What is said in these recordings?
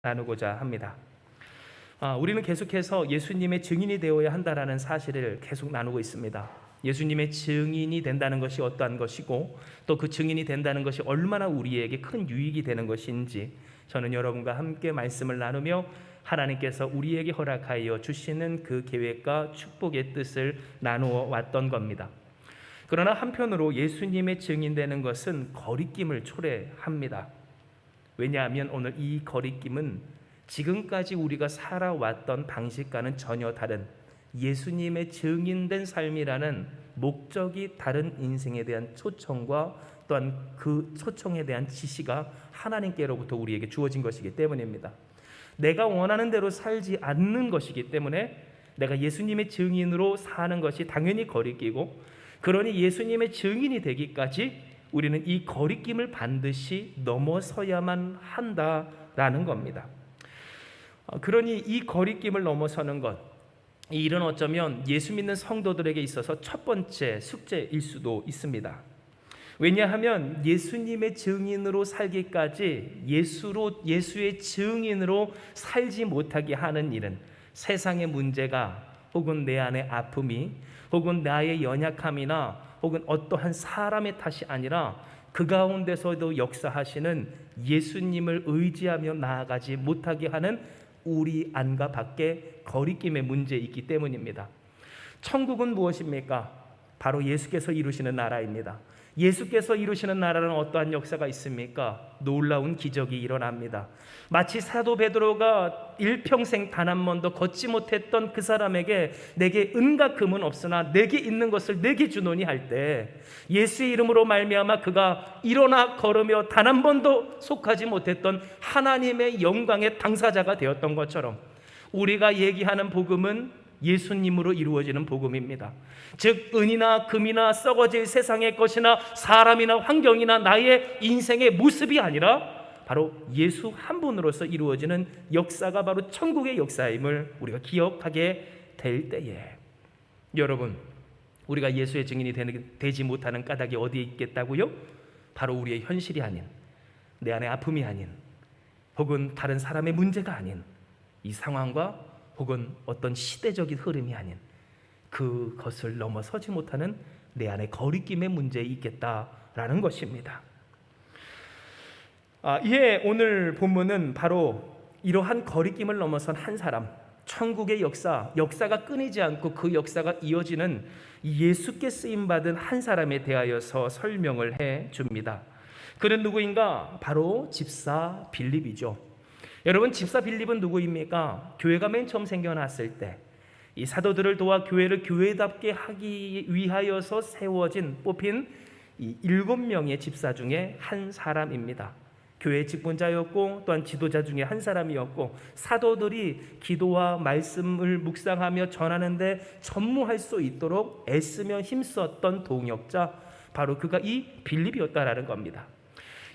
나누고자 합니다. 우리는 계속해서 예수님의 증인이 되어야 한다라는 사실을 계속 나누고 있습니다. 예수님의 증인이 된다는 것이 어떠한 것이고 또 그 증인이 된다는 것이 얼마나 우리에게 큰 유익이 되는 것인지 저는 여러분과 함께 말씀을 나누며 하나님께서 우리에게 허락하여 주시는 그 계획과 축복의 뜻을 나누어 왔던 겁니다. 그러나 한편으로 예수님의 증인되는 것은 거리낌을 초래합니다. 왜냐하면 오늘 이 거리낌은 지금까지 우리가 살아왔던 방식과는 전혀 다른 예수님의 증인된 삶이라는 목적이 다른 인생에 대한 초청과 또한 그 초청에 대한 지시가 하나님께로부터 우리에게 주어진 것이기 때문입니다. 내가 원하는 대로 살지 않는 것이기 때문에 내가 예수님의 증인으로 사는 것이 당연히 거리끼고, 그러니 예수님의 증인이 되기까지 우리는 이 거리낌을 반드시 넘어서야만 한다라는 겁니다. 그러니 이 거리낌을 넘어서는 것, 이 일은 어쩌면 예수 믿는 성도들에게 있어서 첫 번째 숙제일 수도 있습니다. 왜냐하면 예수님의 증인으로 살기까지 예수의 증인으로 살지 못하게 하는 일은 세상의 문제가 혹은 내 안의 아픔이 혹은 나의 연약함이나 혹은 어떠한 사람의 탓이 아니라 그 가운데서도 역사하시는 예수님을 의지하며 나아가지 못하게 하는 우리 안과 밖에 거리낌의 문제이기 때문입니다. 천국은 무엇입니까? 바로 예수께서 이루시는 나라입니다. 예수께서 이루시는 나라는 어떠한 역사가 있습니까? 놀라운 기적이 일어납니다. 마치 사도 베드로가 일평생 단 한 번도 걷지 못했던 그 사람에게 내게 은과 금은 없으나 내게 있는 것을 내게 주노니 할 때 예수의 이름으로 말미암아 그가 일어나 걸으며 단 한 번도 속하지 못했던 하나님의 영광의 당사자가 되었던 것처럼 우리가 얘기하는 복음은 예수님으로 이루어지는 복음입니다. 즉 은이나 금이나 썩어질 세상의 것이나 사람이나 환경이나 나의 인생의 모습이 아니라 바로 예수 한 분으로서 이루어지는 역사가 바로 천국의 역사임을 우리가 기억하게 될 때에, 여러분, 우리가 예수의 증인이 되지 못하는 까닭이 어디에 있겠다고요? 바로 우리의 현실이 아닌, 내 안의 아픔이 아닌, 혹은 다른 사람의 문제가 아닌 이 상황과 혹은 어떤 시대적인 흐름이 아닌 그것을 넘어서지 못하는 내 안의 거리낌의 문제에 있겠다라는 것입니다. 이에 오늘 본문은 바로 이러한 거리낌을 넘어선 한 사람, 천국의 역사가 끊이지 않고 그 역사가 이어지는 예수께 쓰임받은 한 사람에 대하여서 설명을 해줍니다. 그는 누구인가? 바로 집사 빌립이죠. 여러분, 집사 빌립은 누구입니까? 교회가 맨 처음 생겨났을 때 이 사도들을 도와 교회를 교회답게 하기 위하여서 뽑힌 이 7명의 집사 중에 한 사람입니다. 교회의 직분자였고 또한 지도자 중에 한 사람이었고, 사도들이 기도와 말씀을 묵상하며 전하는데 전무할 수 있도록 애쓰며 힘썼던 동역자, 바로 그가 이 빌립이었다라는 겁니다.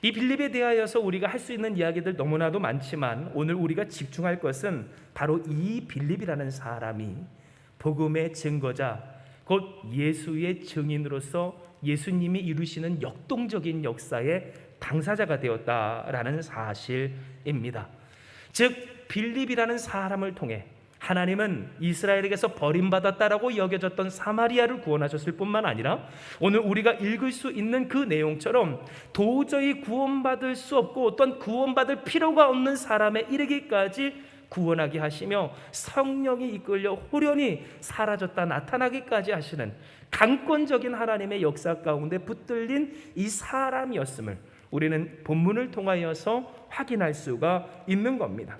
이 빌립에 대하여서 우리가 할 수 있는 이야기들 너무나도 많지만 오늘 우리가 집중할 것은 바로 이 빌립이라는 사람이 복음의 증거자, 곧 예수의 증인으로서 예수님이 이루시는 역동적인 역사의 당사자가 되었다라는 사실입니다. 즉 빌립이라는 사람을 통해 하나님은 이스라엘에게서 버림받았다라고 여겨졌던 사마리아를 구원하셨을 뿐만 아니라 오늘 우리가 읽을 수 있는 그 내용처럼 도저히 구원받을 수 없고 어떤 구원받을 필요가 없는 사람에 이르기까지 구원하게 하시며 성령이 이끌려 호련히 사라졌다 나타나기까지 하시는 강권적인 하나님의 역사 가운데 붙들린 이 사람이었음을 우리는 본문을 통하여서 확인할 수가 있는 겁니다.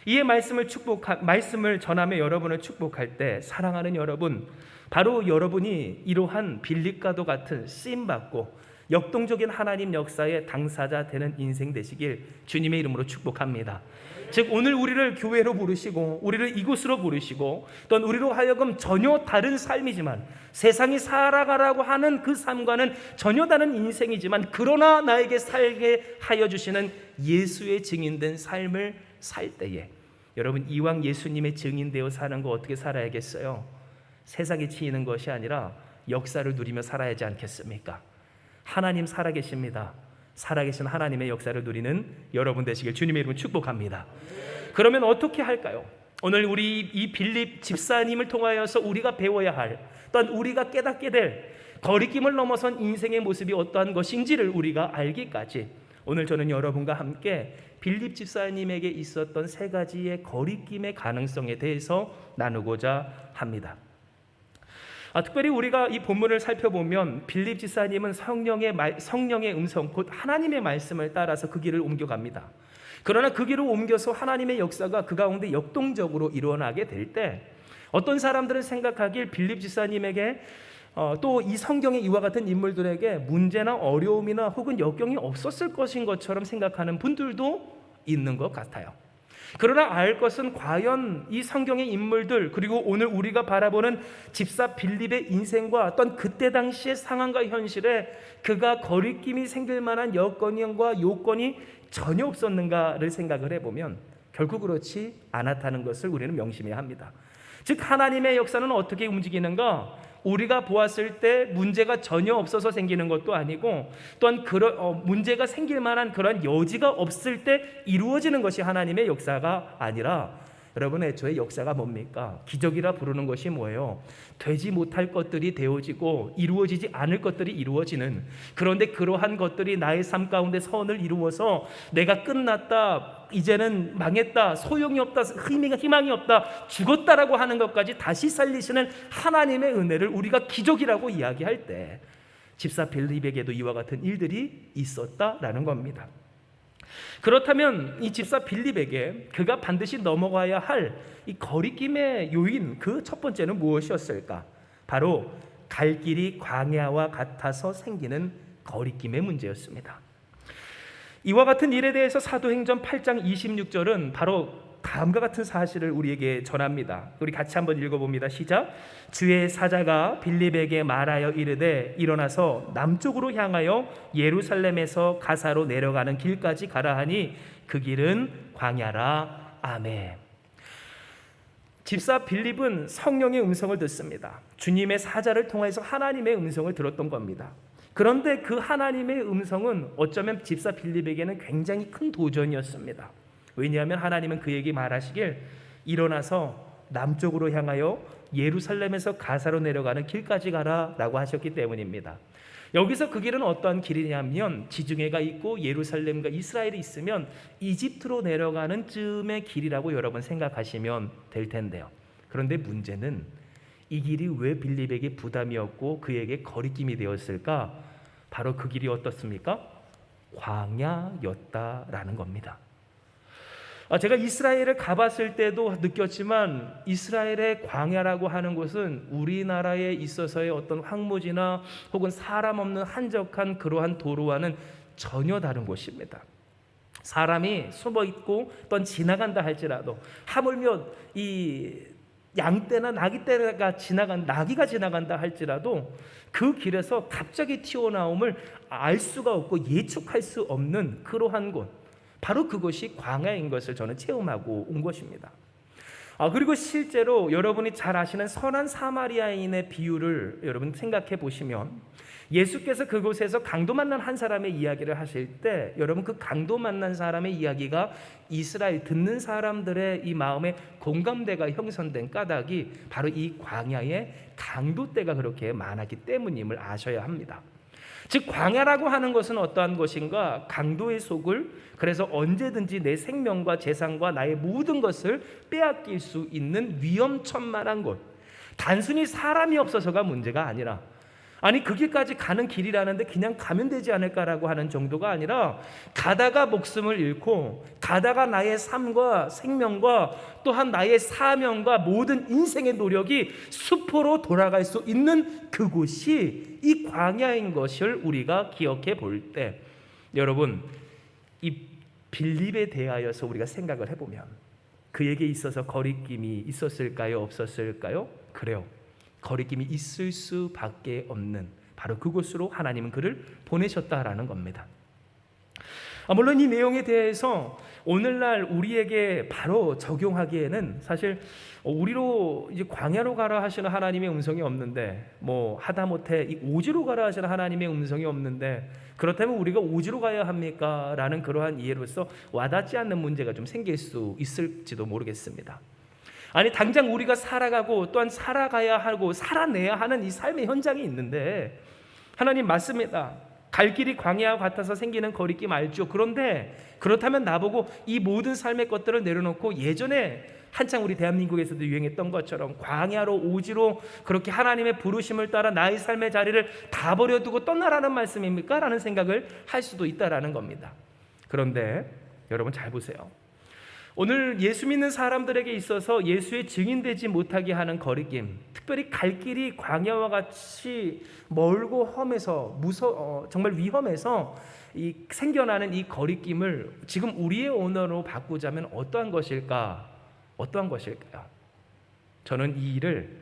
이에 말씀을 전하며 여러분을 축복할 때, 사랑하는 여러분, 바로 여러분이 이러한 빌립과도 같은 쓰임받고 역동적인 하나님 역사의 당사자 되는 인생 되시길 주님의 이름으로 축복합니다. 즉 오늘 우리를 교회로 부르시고 우리를 이곳으로 부르시고 또는 우리로 하여금 전혀 다른 삶이지만 세상이 살아가라고 하는 그 삶과는 전혀 다른 인생이지만 그러나 나에게 살게 하여 주시는 예수의 증인된 삶을 살 때에, 여러분 이왕 예수님의 증인되어 사는 거 어떻게 살아야겠어요? 세상에 치이는 것이 아니라 역사를 누리며 살아야지 않겠습니까? 하나님 살아계십니다. 살아계신 하나님의 역사를 누리는 여러분 되시길 주님의 이름으로 축복합니다. 그러면 어떻게 할까요? 오늘 우리 이 빌립 집사님을 통하여서 우리가 배워야 할, 또한 우리가 깨닫게 될 거리낌을 넘어선 인생의 모습이 어떠한 것인지를 우리가 알기까지 오늘 저는 여러분과 함께 빌립 집사님에게 있었던 세 가지의 거리낌의 가능성에 대해서 나누고자 합니다. 특별히 우리가 이 본문을 살펴보면 빌립 집사님은 성령의 음성, 곧 하나님의 말씀을 따라서 그 길을 옮겨갑니다. 그러나 그 길을 옮겨서 하나님의 역사가 그 가운데 역동적으로 일어나게 될 때 어떤 사람들은 생각하길 빌립 집사님에게 또 이 성경의 이와 같은 인물들에게 문제나 어려움이나 혹은 역경이 없었을 것인 것처럼 생각하는 분들도 있는 것 같아요. 그러나 알 것은 과연 이 성경의 인물들, 그리고 오늘 우리가 바라보는 집사 빌립의 인생과 어떤 그때 당시의 상황과 현실에 그가 거리낌이 생길 만한 여건과 요건이 전혀 없었는가를 생각을 해보면 결국 그렇지 않았다는 것을 우리는 명심해야 합니다. 즉 하나님의 역사는 어떻게 움직이는가? 우리가 보았을 때 문제가 전혀 없어서 생기는 것도 아니고, 또한 문제가 생길 만한 그런 여지가 없을 때 이루어지는 것이 하나님의 역사가 아니라, 여러분 애초에 역사가 뭡니까? 기적이라 부르는 것이 뭐예요? 되지 못할 것들이 되어지고 이루어지지 않을 것들이 이루어지는, 그런데 그러한 것들이 나의 삶 가운데 선을 이루어서 내가 끝났다, 이제는 망했다, 소용이 없다, 희망이 없다, 죽었다라고 하는 것까지 다시 살리시는 하나님의 은혜를 우리가 기적이라고 이야기할 때 집사 빌립에게도 이와 같은 일들이 있었다라는 겁니다. 그렇다면 이 집사 빌립에게 그가 반드시 넘어가야 할 이 거리낌의 요인, 그 첫 번째는 무엇이었을까? 바로 갈 길이 광야와 같아서 생기는 거리낌의 문제였습니다. 이와 같은 일에 대해서 사도행전 8장 26절은 바로 다음과 같은 사실을 우리에게 전합니다. 우리 같이 한번 읽어봅니다. 시작. 주의 사자가 빌립에게 말하여 이르되 일어나서 남쪽으로 향하여 예루살렘에서 가사로 내려가는 길까지 가라 하니 그 길은 광야라. 아멘. 집사 빌립은 성령의 음성을 듣습니다. 주님의 사자를 통해서 하나님의 음성을 들었던 겁니다. 그런데 그 하나님의 음성은 어쩌면 집사 빌립에게는 굉장히 큰 도전이었습니다. 왜냐하면 하나님은 그에게 말하시길 일어나서 남쪽으로 향하여 예루살렘에서 가사로 내려가는 길까지 가라 라고 하셨기 때문입니다. 여기서 그 길은 어떠한 길이냐면 지중해가 있고 예루살렘과 이스라엘이 있으면 이집트로 내려가는 쯤의 길이라고 여러분 생각하시면 될 텐데요. 그런데 문제는 이 길이 왜 빌립에게 부담이었고 그에게 거리낌이 되었을까? 바로 그 길이 어떻습니까? 광야였다라는 겁니다. 제가 이스라엘을 가봤을 때도 느꼈지만 이스라엘의 광야라고 하는 곳은 우리나라에 있어서의 어떤 황무지나 혹은 사람 없는 한적한 그러한 도로와는 전혀 다른 곳입니다. 사람이 숨어 있고 또는 지나간다 할지라도, 하물며 이 양떼나 나기가 지나간다 할지라도 그 길에서 갑자기 튀어나옴을 알 수가 없고 예측할 수 없는 그러한 곳, 바로 그것이 광야인 것을 저는 체험하고 온 것입니다. 그리고 실제로 여러분이 잘 아시는 선한 사마리아인의 비유를 여러분 생각해 보시면, 예수께서 그곳에서 강도 만난 한 사람의 이야기를 하실 때 여러분 그 강도 만난 사람의 이야기가 이스라엘 듣는 사람들의 이 마음에 공감대가 형성된 까닭이 바로 이 광야의 강도떼가 그렇게 많았기 때문임을 아셔야 합니다. 즉 광야라고 하는 것은 어떠한 것인가? 강도의 속을, 그래서 언제든지 내 생명과 재산과 나의 모든 것을 빼앗길 수 있는 위험천만한 곳. 단순히 사람이 없어서가 문제가 아니라, 아니 그 길까지 가는 길이라는데 그냥 가면 되지 않을까라고 하는 정도가 아니라, 가다가 목숨을 잃고 가다가 나의 삶과 생명과 또한 나의 사명과 모든 인생의 노력이 수포로 돌아갈 수 있는 그곳이 이 광야인 것을 우리가 기억해 볼 때, 여러분 이 빌립에 대하여서 우리가 생각을 해보면 그에게 있어서 거리낌이 있었을까요? 없었을까요? 그래요. 거리낌이 있을 수밖에 없는 바로 그곳으로 하나님은 그를 보내셨다라는 겁니다. 물론 이 내용에 대해서 오늘날 우리에게 바로 적용하기에는 사실 우리로 이제 광야로 가라 하시는 하나님의 음성이 없는데, 뭐 하다못해 이 오지로 가라 하시는 하나님의 음성이 없는데, 그렇다면 우리가 오지로 가야 합니까? 라는 그러한 이해로서 와닿지 않는 문제가 좀 생길 수 있을지도 모르겠습니다. 아니, 당장 우리가 살아가고 또한 살아가야 하고 살아내야 하는 이 삶의 현장이 있는데, 하나님 맞습니다. 갈 길이 광야와 같아서 생기는 거리낌 알죠. 그런데 그렇다면 나보고 이 모든 삶의 것들을 내려놓고 예전에 한창 우리 대한민국에서도 유행했던 것처럼 광야로 오지로 그렇게 하나님의 부르심을 따라 나의 삶의 자리를 다 버려두고 떠나라는 말씀입니까? 라는 생각을 할 수도 있다라는 겁니다. 그런데 여러분 잘 보세요. 오늘 예수 믿는 사람들에게 있어서 예수의 증인되지 못하게 하는 거리낌, 특별히 갈 길이 광야와 같이 멀고 험해서 정말 위험해서 생겨나는 이 거리낌을 지금 우리의 언어로 바꾸자면 어떠한 것일까? 어떠한 것일까요? 저는 이 일을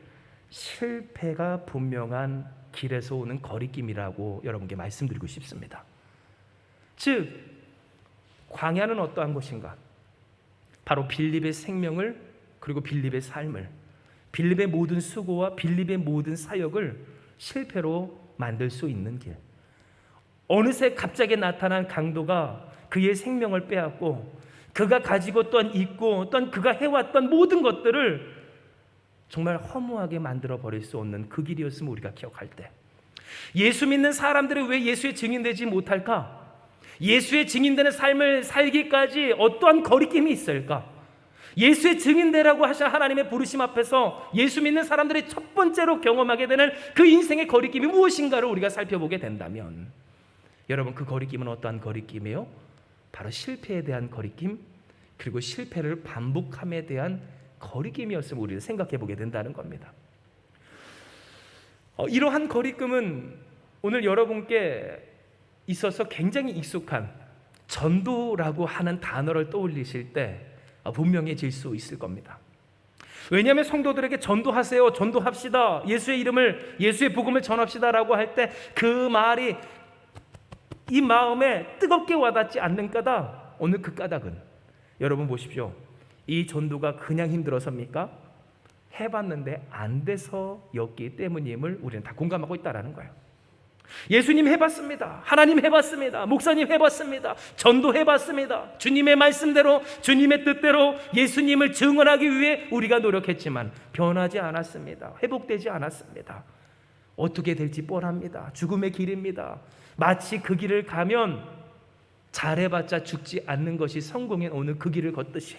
실패가 분명한 길에서 오는 거리낌이라고 여러분께 말씀드리고 싶습니다. 즉, 광야는 어떠한 것인가? 바로 빌립의 생명을, 그리고 빌립의 삶을, 빌립의 모든 수고와 빌립의 모든 사역을 실패로 만들 수 있는 길. 어느새 갑자기 나타난 강도가 그의 생명을 빼앗고 그가 가지고 또한 있고 또한 그가 해왔던 모든 것들을 정말 허무하게 만들어 버릴 수 없는 그 길이었음을 우리가 기억할 때, 예수 믿는 사람들이 왜 예수의 증인되지 못할까? 예수의 증인되는 삶을 살기까지 어떠한 거리낌이 있을까? 예수의 증인되라고 하신 하나님의 부르심 앞에서 예수 믿는 사람들이 첫 번째로 경험하게 되는 그 인생의 거리낌이 무엇인가를 우리가 살펴보게 된다면, 여러분, 그 거리낌은 어떠한 거리낌이에요? 바로 실패에 대한 거리낌, 그리고 실패를 반복함에 대한 거리낌이었음을 우리가 생각해 보게 된다는 겁니다. 이러한 거리낌은 오늘 여러분께 있어서 굉장히 익숙한 전도라고 하는 단어를 떠올리실 때 분명해질 수 있을 겁니다. 왜냐하면 성도들에게 전도하세요, 전도합시다, 예수의 이름을, 예수의 복음을 전합시다라고 할 때 그 말이 이 마음에 뜨겁게 와닿지 않는 까닭, 오늘 그 까닭은 여러분 보십시오. 이 전도가 그냥 힘들어서입니까? 해봤는데 안 돼서였기 때문임을 우리는 다 공감하고 있다는 거예요. 예수님 해봤습니다. 하나님 해봤습니다. 목사님 해봤습니다. 전도 해봤습니다. 주님의 말씀대로, 주님의 뜻대로 예수님을 증언하기 위해 우리가 노력했지만 변하지 않았습니다. 회복되지 않았습니다. 어떻게 될지 뻔합니다. 죽음의 길입니다. 마치 그 길을 가면 잘해봤자 죽지 않는 것이 성공의 오늘 그 길을 걷듯이,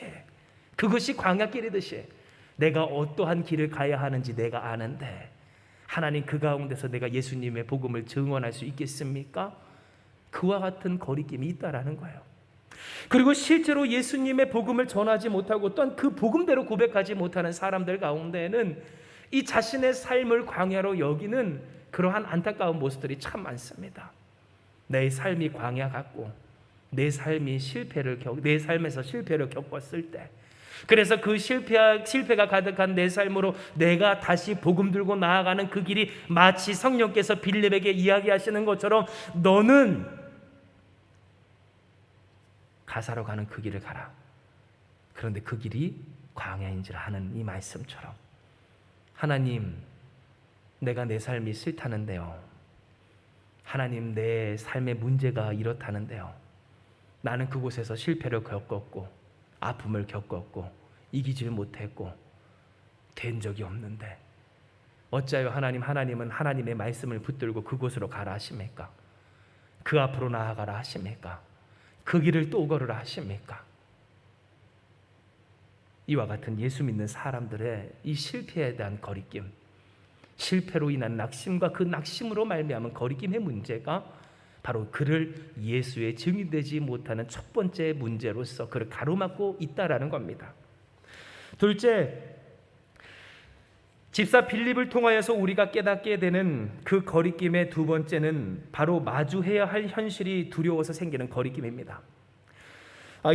그것이 광야길이듯이 내가 어떠한 길을 가야 하는지 내가 아는데 하나님 그 가운데서 내가 예수님의 복음을 증언할 수 있겠습니까? 그와 같은 거리낌이 있다라는 거예요. 그리고 실제로 예수님의 복음을 전하지 못하고 또한 그 복음대로 고백하지 못하는 사람들 가운데는 이 자신의 삶을 광야로 여기는 그러한 안타까운 모습들이 참 많습니다. 내 삶이 광야 같고 내 삶에서 실패를 겪었을 때, 그래서 그 실패가 가득한 내 삶으로 내가 다시 복음 들고 나아가는 그 길이 마치 성령께서 빌립에게 이야기하시는 것처럼 너는 가사로 가는 그 길을 가라. 그런데 그 길이 광야인지라 하는 이 말씀처럼, 하나님, 내가 내 삶이 싫다는데요, 하나님, 내 삶의 문제가 이렇다는데요, 나는 그곳에서 실패를 겪었고 아픔을 겪었고 이기질 못했고 된 적이 없는데 어찌하여 하나님은 하나님의 말씀을 붙들고 그곳으로 가라 하십니까? 그 앞으로 나아가라 하십니까? 그 길을 또 걸으라 하십니까? 이와 같은 예수 믿는 사람들의 이 실패에 대한 거리낌, 실패로 인한 낙심과 그 낙심으로 말미암은 거리낌의 문제가 바로 그를 예수의 증인되지 못하는 첫 번째 문제로서 그를 가로막고 있다라는 겁니다. 둘째, 집사 빌립을 통하여서 우리가 깨닫게 되는 그 거리낌의 두 번째는 바로 마주해야 할 현실이 두려워서 생기는 거리낌입니다.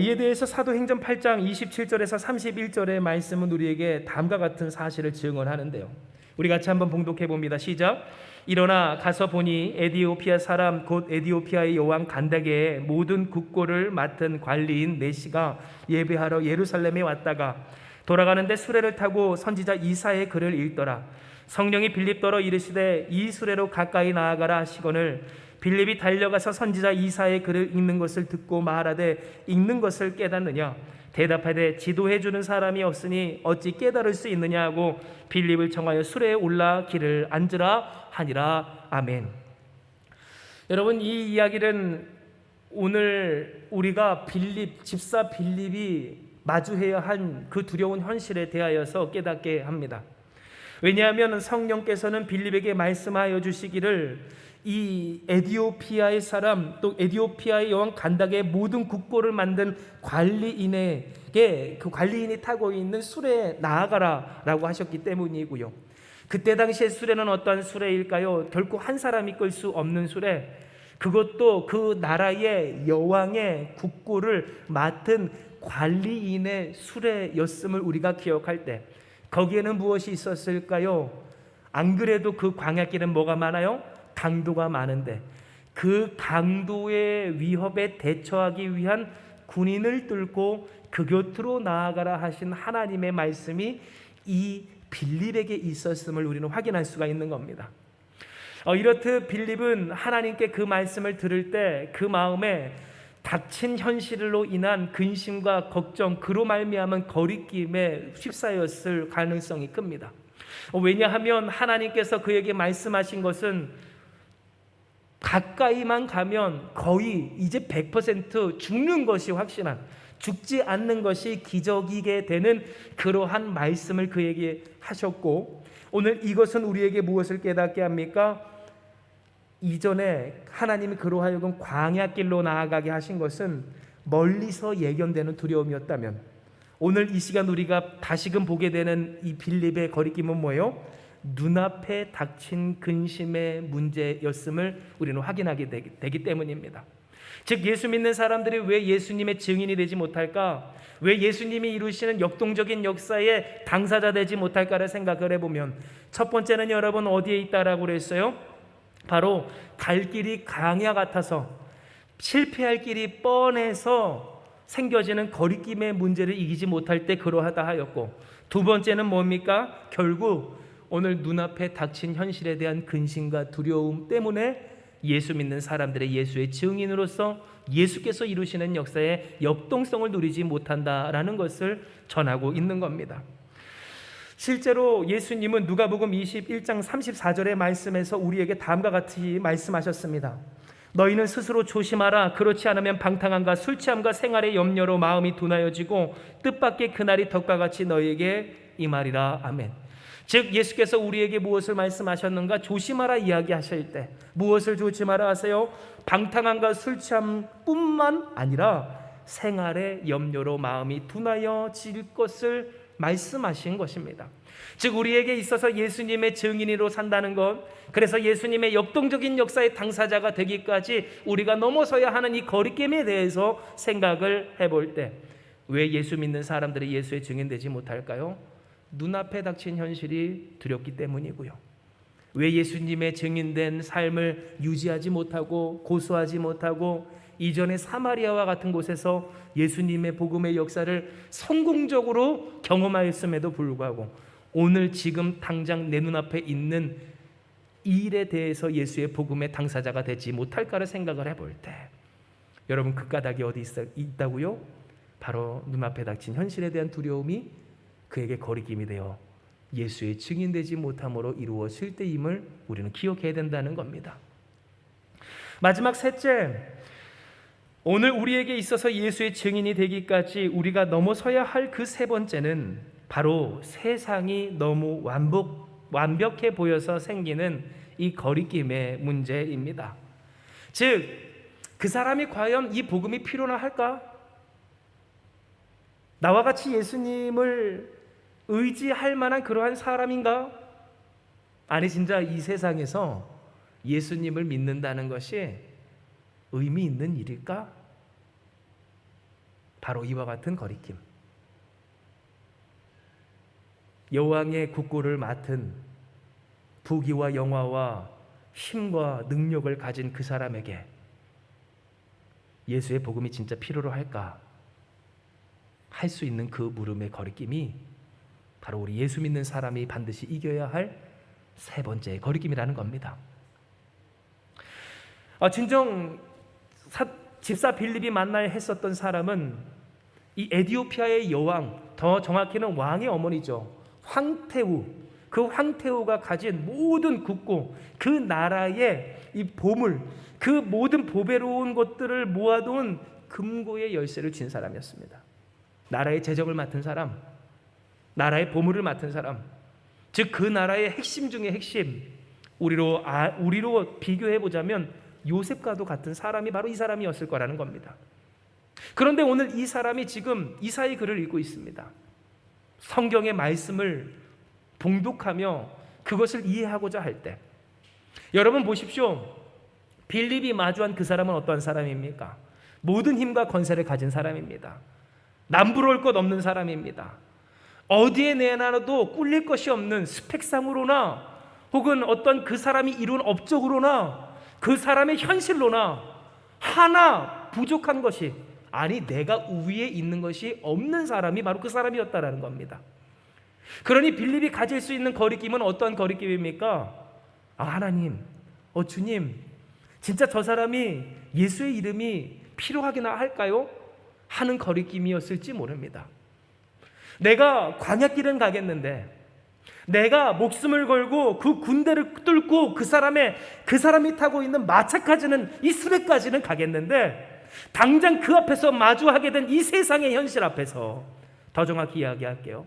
이에 대해서 사도행전 8장 27절에서 31절의 말씀은 우리에게 다음과 같은 사실을 증언하는데요. 우리 같이 한번 봉독해 봅니다. 시작. 일어나 가서 보니 에디오피아 사람 곧 에디오피아의 여왕 간다게의 모든 국고를 맡은 관리인 네시가 예배하러 예루살렘에 왔다가 돌아가는데 수레를 타고 선지자 이사의 글을 읽더라. 성령이 빌립더러 이르시되 이 수레로 가까이 나아가라 하시거늘 빌립이 달려가서 선지자 이사의 글을 읽는 것을 듣고 말하되 읽는 것을 깨닫느냐? 대답하되 지도해 주는 사람이 없으니 어찌 깨달을 수 있느냐 하고 빌립을 청하여 수레에 올라 길을 앉으라 하니라. 아멘. 여러분, 이 이야기는 오늘 우리가 집사 빌립이 마주해야 한 그 두려운 현실에 대하여서 깨닫게 합니다. 왜냐하면 성령께서는 빌립에게 말씀하여 주시기를 이 에디오피아의 사람 또 에디오피아의 여왕 간닥의 모든 국고를 만든 관리인에게 그 관리인이 타고 있는 수레에 나아가라 라고 하셨기 때문이고요. 그때 당시의 수레는 어떤 수레일까요? 결코 한 사람이 끌 수 없는 수레, 그것도 그 나라의 여왕의 국고를 맡은 관리인의 수레였음을 우리가 기억할 때 거기에는 무엇이 있었을까요? 안 그래도 그 광야길은 뭐가 많아요? 강도가 많은데 그 강도의 위협에 대처하기 위한 군인을 뚫고 그 곁으로 나아가라 하신 하나님의 말씀이 이 빌립에게 있었음을 우리는 확인할 수가 있는 겁니다. 이렇듯 빌립은 하나님께 그 말씀을 들을 때 그 마음에 닥친 현실로 인한 근심과 걱정, 그로 말미암은 거리낌에 휩싸였을 가능성이 큽니다. 왜냐하면 하나님께서 그에게 말씀하신 것은 가까이만 가면 거의 이제 100% 죽는 것이 확신한, 죽지 않는 것이 기적이게 되는 그러한 말씀을 그에게 하셨고, 오늘 이것은 우리에게 무엇을 깨닫게 합니까? 이전에 하나님이 그로 하여금 광야길로 나아가게 하신 것은 멀리서 예견되는 두려움이었다면, 오늘 이 시간 우리가 다시금 보게 되는 이 빌립의 거리낌은 뭐예요? 눈앞에 닥친 근심의 문제였음을 우리는 확인하게 되기 때문입니다. 즉, 예수 믿는 사람들이 왜 예수님의 증인이 되지 못할까? 왜 예수님이 이루시는 역동적인 역사의 당사자 되지 못할까를 생각을 해보면, 첫 번째는 여러분 어디에 있다라고 그랬어요? 바로 갈 길이 광야 같아서 실패할 길이 뻔해서 생겨지는 거리낌의 문제를 이기지 못할 때 그러하다 하였고, 두 번째는 뭡니까? 결국 오늘 눈앞에 닥친 현실에 대한 근심과 두려움 때문에 예수 믿는 사람들의 예수의 증인으로서 예수께서 이루시는 역사의 역동성을 누리지 못한다라는 것을 전하고 있는 겁니다. 실제로 예수님은 누가복음 21장 34절의 말씀에서 우리에게 다음과 같이 말씀하셨습니다. 너희는 스스로 조심하라. 그렇지 않으면 방탕함과 술 취함과 생활의 염려로 마음이 둔하여지고 뜻밖의 그날이 덕과 같이 너희에게 임하리라. 아멘. 즉, 예수께서 우리에게 무엇을 말씀하셨는가? 조심하라 이야기하실 때 무엇을 조심하라 하세요? 방탕함과 술 취함뿐만 아니라 생활의 염려로 마음이 둔하여질 것을 말씀하신 것입니다. 즉, 우리에게 있어서 예수님의 증인으로 산다는 것, 그래서 예수님의 역동적인 역사의 당사자가 되기까지 우리가 넘어서야 하는 이 거리낌에 대해서 생각을 해볼 때 왜 예수 믿는 사람들이 예수의 증인되지 못할까요? 눈앞에 닥친 현실이 두렵기 때문이고요. 왜 예수님의 증인된 삶을 유지하지 못하고 고수하지 못하고 이전의 사마리아와 같은 곳에서 예수님의 복음의 역사를 성공적으로 경험하였음에도 불구하고 오늘 지금 당장 내 눈앞에 있는 이 일에 대해서 예수의 복음의 당사자가 되지 못할까를 생각을 해볼 때, 여러분 그 까닭이 어디 있다고요? 바로 눈앞에 닥친 현실에 대한 두려움이 그에게 거리낌이 되어 예수의 증인되지 못함으로 이루어질 때임을 우리는 기억해야 된다는 겁니다. 마지막 셋째, 오늘 우리에게 있어서 예수의 증인이 되기까지 우리가 넘어서야 할 그 세 번째는 바로 세상이 너무 완벽해 보여서 생기는 이 거리낌의 문제입니다. 즉, 그 사람이 과연 이 복음이 필요나 할까? 나와 같이 예수님을 의지할 만한 그러한 사람인가? 아니, 진짜 이 세상에서 예수님을 믿는다는 것이 의미 있는 일일까? 바로 이와 같은 거리낌. 여왕의 국고를 맡은 부귀와 영화와 힘과 능력을 가진 그 사람에게 예수의 복음이 진짜 필요로 할까? 할 수 있는 그 물음의 거리낌이 바로 우리 예수 믿는 사람이 반드시 이겨야 할 세 번째 거리낌이라는 겁니다. 진정 집사 빌립이 만나야 했었던 사람은 이 에디오피아의 여왕, 더 정확히는 왕의 어머니죠. 황태우. 그 황태우가 가진 모든 국고, 그 나라의 이 보물, 그 모든 보배로운 것들을 모아둔 금고의 열쇠를 쥔 사람이었습니다. 나라의 재정을 맡은 사람, 나라의 보물을 맡은 사람, 즉 그 나라의 핵심 중의 핵심, 우리로 비교해 보자면 요셉과도 같은 사람이 바로 이 사람이었을 거라는 겁니다. 그런데 오늘 이 사람이 지금 이사야 글을 읽고 있습니다. 성경의 말씀을 봉독하며 그것을 이해하고자 할 때, 여러분 보십시오. 빌립이 마주한 그 사람은 어떠한 사람입니까? 모든 힘과 권세를 가진 사람입니다. 남부러울 것 없는 사람입니다. 어디에 내놔도 꿀릴 것이 없는 스펙상으로나 혹은 어떤 그 사람이 이룬 업적으로나 그 사람의 현실로나 하나 부족한 것이, 아니 내가 우위에 있는 것이 없는 사람이 바로 그 사람이었다라는 겁니다. 그러니 빌립이 가질 수 있는 거리낌은 어떠한 거리낌입니까? 하나님, 주님, 진짜 저 사람이 예수의 이름이 필요하기나 할까요? 하는 거리낌이었을지 모릅니다. 내가 광야길은 가겠는데, 내가 목숨을 걸고 그 군대를 뚫고 그 사람이 타고 있는 마차까지는, 이 수레까지는 가겠는데, 당장 그 앞에서 마주하게 된 이 세상의 현실 앞에서, 더 정확히 이야기할게요.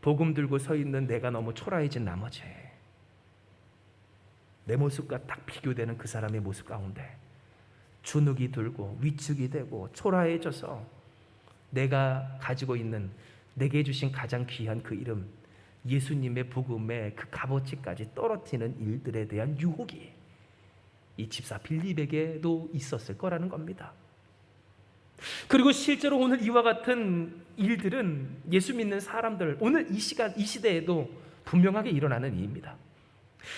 복음 들고 서 있는 내가 너무 초라해진 나머지 내 모습과 딱 비교되는 그 사람의 모습 가운데 주눅이 들고 위축이 되고 초라해져서 내가 가지고 있는, 내게 주신 가장 귀한 그 이름, 예수님의 복음의 그 값어치까지 떨어뜨리는 일들에 대한 유혹이 이 집사 빌립에게도 있었을 거라는 겁니다. 그리고 실제로 오늘 이와 같은 일들은 예수 믿는 사람들, 오늘 이 시대에도 분명하게 일어나는 일입니다.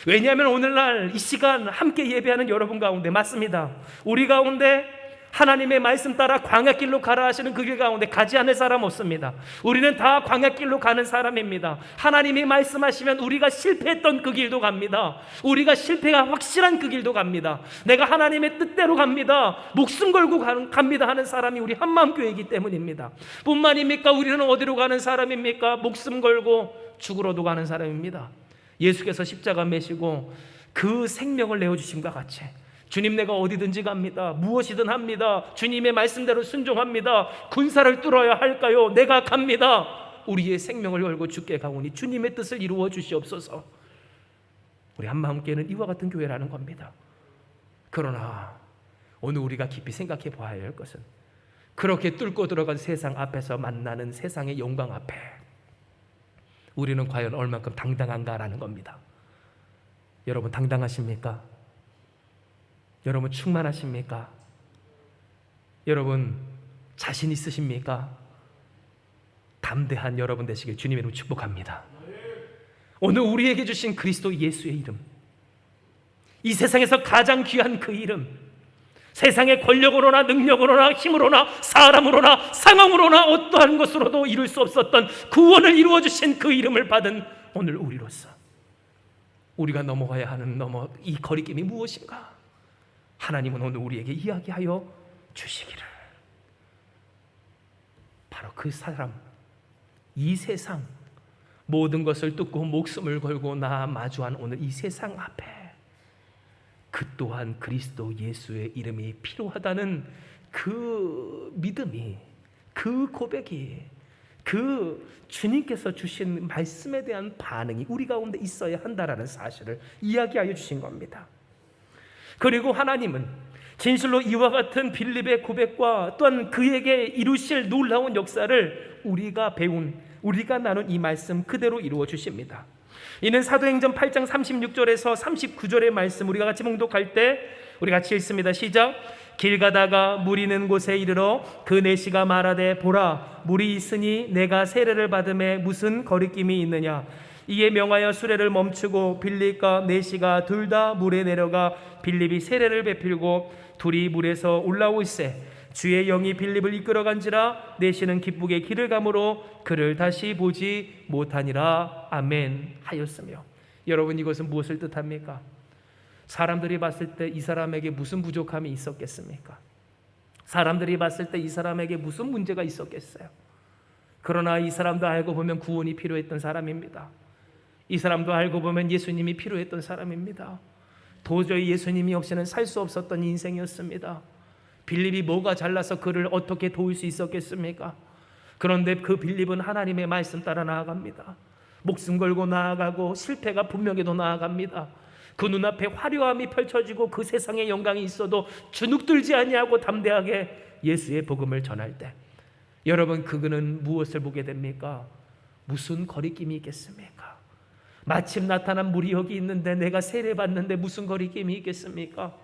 왜냐하면 오늘날 이 시간 함께 예배하는 여러분 가운데, 맞습니다, 우리 가운데 하나님의 말씀 따라 광야길로 가라 하시는 그 길 가운데 가지 않을 사람 없습니다. 우리는 다 광야길로 가는 사람입니다. 하나님이 말씀하시면 우리가 실패했던 그 길도 갑니다. 우리가 실패가 확실한 그 길도 갑니다. 내가 하나님의 뜻대로 갑니다, 목숨 걸고 갑니다 하는 사람이 우리 한마음교회이기 때문입니다. 뿐만입니까? 우리는 어디로 가는 사람입니까? 목숨 걸고 죽으러도 가는 사람입니다. 예수께서 십자가 매시고 그 생명을 내어주심과 같이, 주님 내가 어디든지 갑니다, 무엇이든 합니다, 주님의 말씀대로 순종합니다, 군사를 뚫어야 할까요? 내가 갑니다. 우리의 생명을 걸고 주께 가오니 주님의 뜻을 이루어 주시옵소서. 우리 한마음교회는 이와 같은 교회라는 겁니다. 그러나 오늘 우리가 깊이 생각해 봐야 할 것은, 그렇게 뚫고 들어간 세상 앞에서 만나는 세상의 영광 앞에 우리는 과연 얼만큼 당당한가라는 겁니다. 여러분 당당하십니까? 여러분 충만하십니까? 여러분 자신 있으십니까? 담대한 여러분 되시길 주님의 이름으로 축복합니다. 오늘 우리에게 주신 그리스도 예수의 이름, 이 세상에서 가장 귀한 그 이름, 세상의 권력으로나 능력으로나 힘으로나 사람으로나 상황으로나 어떠한 것으로도 이룰 수 없었던 구원을 이루어 주신 그 이름을 받은 오늘 우리로서 우리가 넘어가야 하는 이 거리낌이 무엇인가? 하나님은 오늘 우리에게 이야기하여 주시기를, 바로 그 사람, 이 세상 모든 것을 뚫고 목숨을 걸고 나 마주한 오늘 이 세상 앞에 그 또한 그리스도 예수의 이름이 필요하다는 그 믿음이, 그 고백이, 그 주님께서 주신 말씀에 대한 반응이 우리 가운데 있어야 한다라는 사실을 이야기하여 주신 겁니다. 그리고 하나님은 진실로 이와 같은 빌립의 고백과 또한 그에게 이루실 놀라운 역사를 우리가 나눈 이 말씀 그대로 이루어 주십니다. 이는 사도행전 8장 36절에서 39절의 말씀 우리가 같이 봉독할 때 우리 같이 읽습니다. 시작. 길 가다가 물이 있는 곳에 이르러 그 내시가 말하되 보라 물이 있으니 내가 세례를 받음에 무슨 거리낌이 있느냐. 이에 명하여 수레를 멈추고 빌립과 내시가 둘 다 물에 내려가 빌립이 세례를 베풀고 둘이 물에서 올라오고 있세 주의 영이 빌립을 이끌어간지라 내시는 기쁘게 길을 가므로 그를 다시 보지 못하니라. 아멘 하였으며. 여러분, 이것은 무엇을 뜻합니까? 사람들이 봤을 때 이 사람에게 무슨 부족함이 있었겠습니까? 사람들이 봤을 때 이 사람에게 무슨 문제가 있었겠어요? 그러나 이 사람도 알고 보면 구원이 필요했던 사람입니다. 이 사람도 알고 보면 예수님이 필요했던 사람입니다. 도저히 예수님이 없이는 살 수 없었던 인생이었습니다. 빌립이 뭐가 잘나서 그를 어떻게 도울 수 있었겠습니까? 그런데 그 빌립은 하나님의 말씀 따라 나아갑니다. 목숨 걸고 나아가고 실패가 분명해도 나아갑니다. 그 눈앞에 화려함이 펼쳐지고 그 세상의 영광이 있어도 주눅들지 아니하고 담대하게 예수의 복음을 전할 때, 여러분, 그는 무엇을 보게 됩니까? 무슨 거리낌이 있겠습니까? 마침 나타난 물이 여기 있는데 내가 세례받는데 무슨 거리낌이 있겠습니까?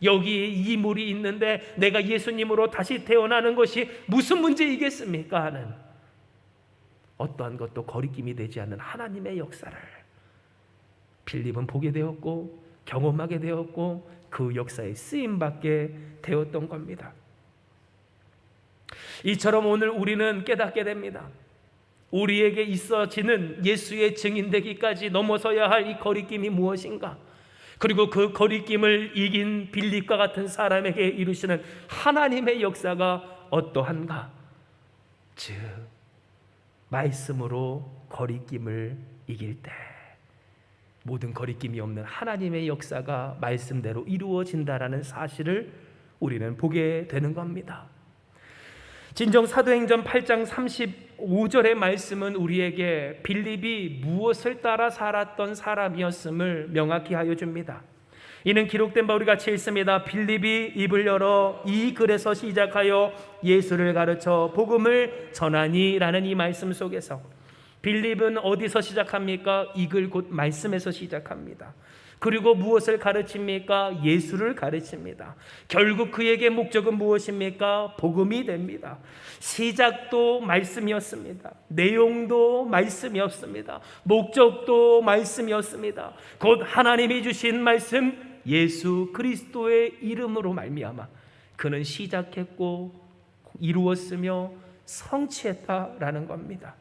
여기 이 물이 있는데 내가 예수님으로 다시 태어나는 것이 무슨 문제이겠습니까? 하는 어떠한 것도 거리낌이 되지 않는 하나님의 역사를 빌립은 보게 되었고 경험하게 되었고 그 역사에 쓰임받게 되었던 겁니다. 이처럼 오늘 우리는 깨닫게 됩니다. 우리에게 있어지는 예수의 증인되기까지 넘어서야 할 이 거리낌이 무엇인가? 그리고 그 거리낌을 이긴 빌립과 같은 사람에게 이루시는 하나님의 역사가 어떠한가? 즉, 말씀으로 거리낌을 이길 때 모든 거리낌이 없는 하나님의 역사가 말씀대로 이루어진다라는 사실을 우리는 보게 되는 겁니다. 진정 사도행전 8장 35절의 말씀은 우리에게 빌립이 무엇을 따라 살았던 사람이었음을 명확히 하여 줍니다. 이는 기록된 바 우리 같이 읽습니다. 빌립이 입을 열어 이 글에서 시작하여 예수를 가르쳐 복음을 전하니라는 이 말씀 속에서 빌립은 어디서 시작합니까? 이 글 곧 말씀에서 시작합니다. 그리고 무엇을 가르칩니까? 예수를 가르칩니다. 결국 그에게 목적은 무엇입니까? 복음이 됩니다. 시작도 말씀이었습니다. 내용도 말씀이었습니다. 목적도 말씀이었습니다. 곧 하나님이 주신 말씀 예수 그리스도의 이름으로 말미암아 그는 시작했고 이루었으며 성취했다라는 겁니다.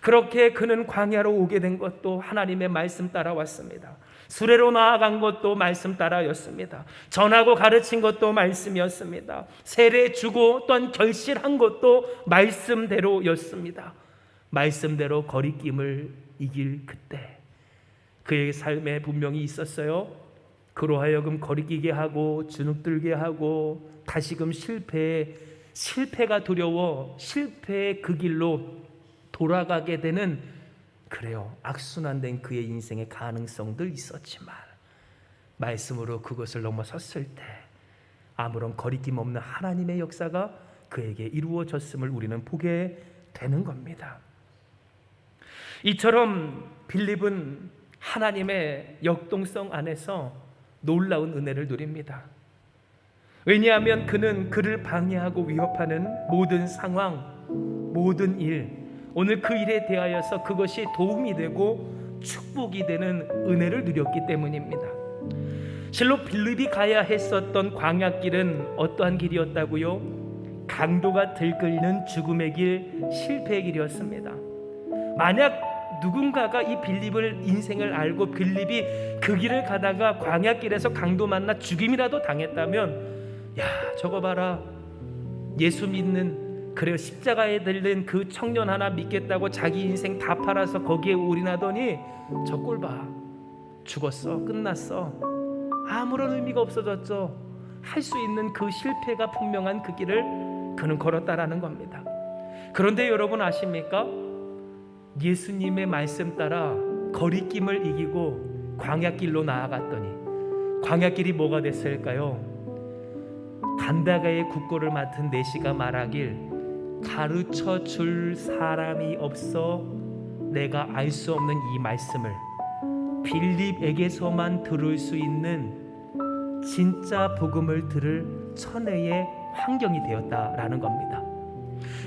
그렇게 그는 광야로 오게 된 것도 하나님의 말씀 따라왔습니다. 수레로 나아간 것도 말씀 따라였습니다. 전하고 가르친 것도 말씀이었습니다. 세례 주고 또한 결실한 것도 말씀대로였습니다. 말씀대로 거리낌을 이길 그때 그의 삶에 분명히 있었어요. 그로 하여금 거리끼게 하고 주눅들게 하고 다시금 실패가 두려워 실패의 그 길로 돌아가게 되는, 그래요, 악순환된 그의 인생의 가능성들 있었지만 말씀으로 그것을 넘어섰을 때 아무런 거리낌 없는 하나님의 역사가 그에게 이루어졌음을 우리는 보게 되는 겁니다. 이처럼 빌립은 하나님의 역동성 안에서 놀라운 은혜를 누립니다. 왜냐하면 그는 그를 방해하고 위협하는 모든 상황, 모든 일, 오늘 그 일에 대하여서 그것이 도움이 되고 축복이 되는 은혜를 누렸기 때문입니다. 실로 빌립이 가야 했었던 광야길은 어떠한 길이었다고요? 강도가 들끓는 죽음의 길, 실패의 길이었습니다. 만약 누군가가 이 빌립을 인생을 알고 빌립이 그 길을 가다가 광야길에서 강도 만나 죽임이라도 당했다면, 야, 저거 봐라, 예수 믿는, 그래요, 십자가에 들린 그 청년 하나 믿겠다고 자기 인생 다 팔아서 거기에 올인하더니 저 꼴 봐, 죽었어, 끝났어, 아무런 의미가 없어졌죠. 할 수 있는 그 실패가 분명한 그 길을 그는 걸었다라는 겁니다. 그런데 여러분 아십니까? 예수님의 말씀 따라 거리낌을 이기고 광야길로 나아갔더니 광야길이 뭐가 됐을까요? 간다가의 국고를 맡은 내시가 말하길, 가르쳐 줄 사람이 없어 내가 알 수 없는 이 말씀을 빌립에게서만 들을 수 있는 진짜 복음을 들을 천혜의 환경이 되었다라는 겁니다.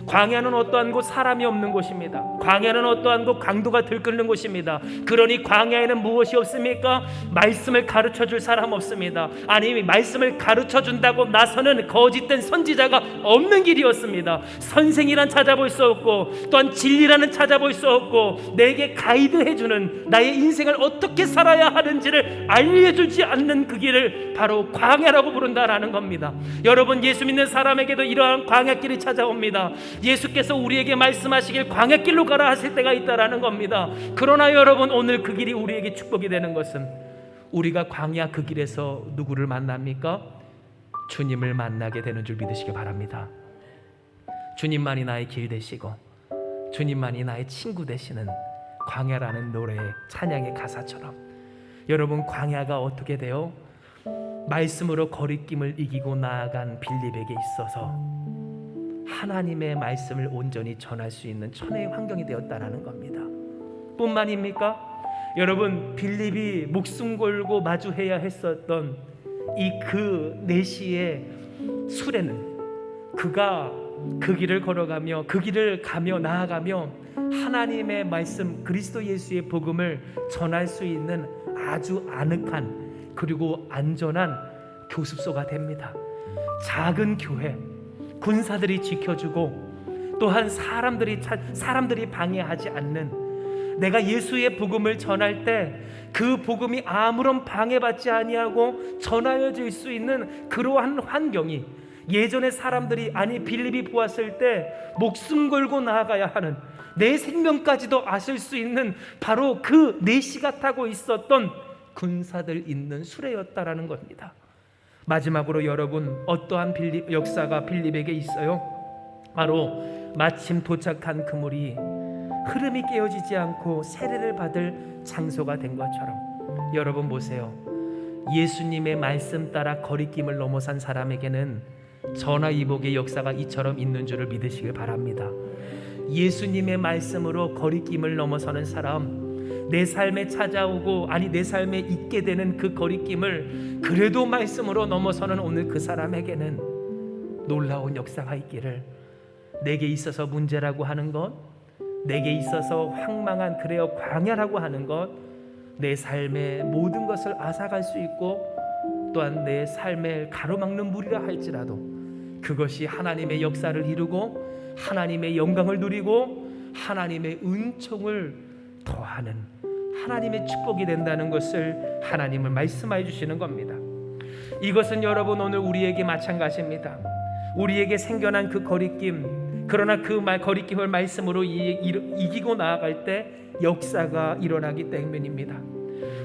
광야는 어떠한 곳 사람이 없는 곳입니다. 광야는 어떠한 곳 강도가 들끓는 곳입니다. 그러니 광야에는 무엇이 없습니까? 말씀을 가르쳐줄 사람 없습니다. 아니, 말씀을 가르쳐준다고 나서는 거짓된 선지자가 없는 길이었습니다. 선생이란 찾아볼 수 없고, 또한 진리라는 찾아볼 수 없고, 내게 가이드해주는, 나의 인생을 어떻게 살아야 하는지를 알려주지 않는 그 길을 바로 광야라고 부른다라는 겁니다. 여러분, 예수 믿는 사람에게도 이러한 광야길이 찾아옵니다. 예수께서 우리에게 말씀하시길 광야길로 가라 하실 때가 있다라는 겁니다. 그러나 여러분, 오늘 그 길이 우리에게 축복이 되는 것은 우리가 광야 그 길에서 누구를 만납니까? 주님을 만나게 되는 줄 믿으시기 바랍니다. 주님만이 나의 길 되시고 주님만이 나의 친구 되시는 광야라는 노래의 찬양의 가사처럼, 여러분, 광야가 어떻게 돼요? 말씀으로 거리낌을 이기고 나아간 빌립에게 있어서 하나님의 말씀을 온전히 전할 수 있는 천혜의 환경이 되었다라는 겁니다. 뿐만입니까? 여러분, 빌립이 목숨 걸고 마주해야 했었던 이 그 내시의 수레는, 그가 그 길을 걸어가며 그 길을 가며 나아가며 하나님의 말씀, 그리스도 예수의 복음을 전할 수 있는 아주 아늑한 그리고 안전한 교습소가 됩니다. 작은 교회, 군사들이 지켜주고 또한 사람들이 방해하지 않는, 내가 예수의 복음을 전할 때 그 복음이 아무런 방해받지 아니하고 전하여질 수 있는 그러한 환경이, 예전에 사람들이, 아니 빌립이 보았을 때 목숨 걸고 나아가야 하는, 내 생명까지도 아실 수 있는 바로 그 내시가 타고 있었던 군사들 있는 수레였다라는 겁니다. 마지막으로 여러분, 어떠한 역사가 빌립에게 있어요? 바로 마침 도착한 그물이 흐름이 깨어지지 않고 세례를 받을 장소가 된 것처럼, 여러분 보세요. 예수님의 말씀 따라 거리낌을 넘어선 사람에게는 전화위복의 역사가 이처럼 있는 줄을 믿으시길 바랍니다. 예수님의 말씀으로 거리낌을 넘어서는 사람, 내 삶에 찾아오고, 아니 내 삶에 있게 되는 그 거리낌을 그래도 말씀으로 넘어서는 오늘 그 사람에게는 놀라운 역사가 있기를, 내게 있어서 문제라고 하는 것, 내게 있어서 황망한, 그래요, 광야라고 하는 것, 내 삶의 모든 것을 앗아갈 수 있고 또한 내 삶을 가로막는 물이라 할지라도 그것이 하나님의 역사를 이루고 하나님의 영광을 누리고 하나님의 은총을 더하는 하나님의 축복이 된다는 것을 하나님은 말씀해 주시는 겁니다. 이것은 여러분, 오늘 우리에게 마찬가지입니다. 우리에게 생겨난 그 거리낌, 그러나 그 거리낌을 말씀으로 이기고 나아갈 때 역사가 일어나기 때문입니다.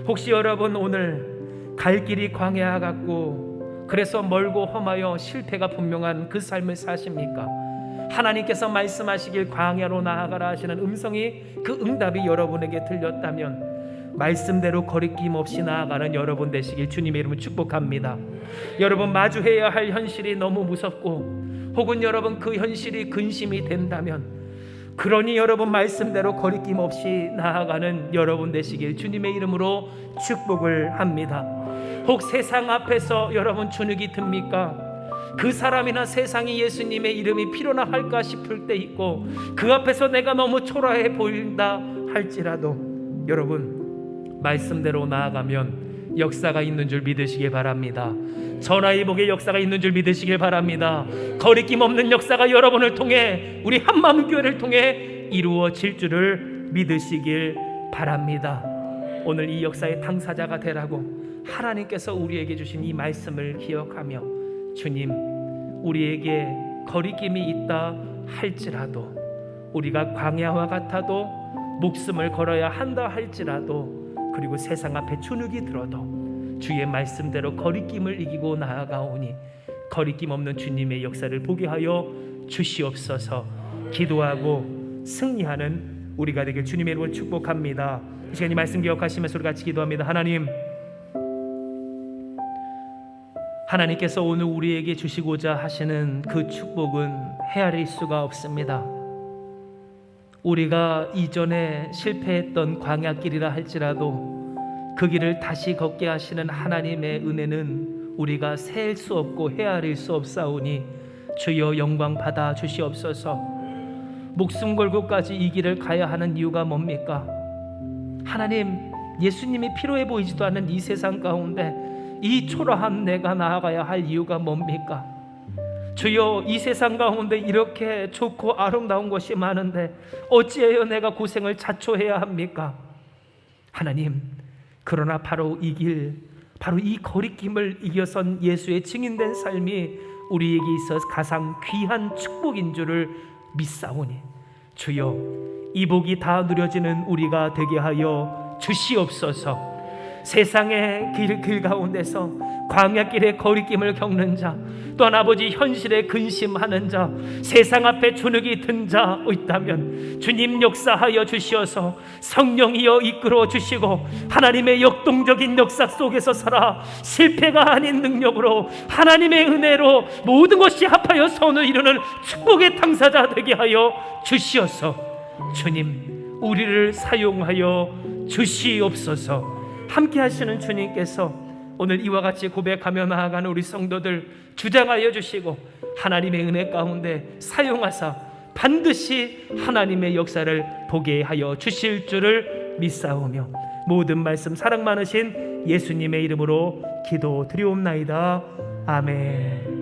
혹시 여러분, 오늘 갈 길이 광야 같고 그래서 멀고 험하여 실패가 분명한 그 삶을 사십니까? 하나님께서 말씀하시길 광야로 나아가라 하시는 음성이, 그 응답이 여러분에게 들렸다면 말씀대로 거리낌 없이 나아가는 여러분 되시길 주님의 이름으로 축복합니다. 여러분, 마주해야 할 현실이 너무 무섭고 혹은 여러분 그 현실이 근심이 된다면, 그러니 여러분 말씀대로 거리낌 없이 나아가는 여러분 되시길 주님의 이름으로 축복을 합니다. 혹 세상 앞에서 여러분 주눅이 듭니까? 그 사람이나 세상이 예수님의 이름이 필요나 할까 싶을 때 있고, 그 앞에서 내가 너무 초라해 보인다 할지라도 여러분 말씀대로 나아가면 역사가 있는 줄 믿으시길 바랍니다. 전화위복의 역사가 있는 줄 믿으시길 바랍니다. 거리낌 없는 역사가 여러분을 통해, 우리 한마음교회를 통해 이루어질 줄을 믿으시길 바랍니다. 오늘 이 역사의 당사자가 되라고 하나님께서 우리에게 주신 이 말씀을 기억하며, 주님, 우리에게 거리낌이 있다 할지라도, 우리가 광야와 같아도 목숨을 걸어야 한다 할지라도, 그리고 세상 앞에 주눅이 들어도 주의 말씀대로 거리낌을 이기고 나아가오니 거리낌 없는 주님의 역사를 보게 하여 주시옵소서. 기도하고 승리하는 우리가 되길 주님의 이름으로 축복합니다. 이 시간 이 말씀 기억하시면서 우리 같이 기도합니다. 하나님께서 오늘 우리에게 주시고자 하시는 그 축복은 헤아릴 수가 없습니다. 우리가 이전에 실패했던 광야길이라 할지라도 그 길을 다시 걷게 하시는 하나님의 은혜는 우리가 셀 수 없고 헤아릴 수 없사오니 주여 영광 받아 주시옵소서. 목숨 걸고까지 이 길을 가야 하는 이유가 뭡니까? 하나님, 예수님이 필요해 보이지도 않는 이 세상 가운데 이 초라한 내가 나아가야 할 이유가 뭡니까? 주여, 이 세상 가운데 이렇게 좋고 아름다운 것이 많은데 어찌하여 내가 고생을 자초해야 합니까? 하나님, 그러나 바로 이 길, 바로 이 거리낌을 이겨선 예수의 증인된 삶이 우리에게 있어 가장 귀한 축복인 줄을 믿사오니 주여, 이 복이 다 누려지는 우리가 되게 하여 주시옵소서. 세상의 길 가운데서 광야길의 거리낌을 겪는 자, 또한 아버지 현실에 근심하는 자, 세상 앞에 주눅이 든 자 있다면 주님 역사하여 주시어서 성령이여 이끌어 주시고 하나님의 역동적인 역사 속에서 살아 실패가 아닌 능력으로 하나님의 은혜로 모든 것이 합하여 선을 이루는 축복의 당사자 되게 하여 주시어서 주님, 우리를 사용하여 주시옵소서. 함께 하시는 주님께서 오늘 이와 같이 고백하며 나아가는 우리 성도들 주장하여 주시고 하나님의 은혜 가운데 사용하사 반드시 하나님의 역사를 보게 하여 주실 줄을 믿사오며 모든 말씀 사랑 많으신 예수님의 이름으로 기도드리옵나이다. 아멘.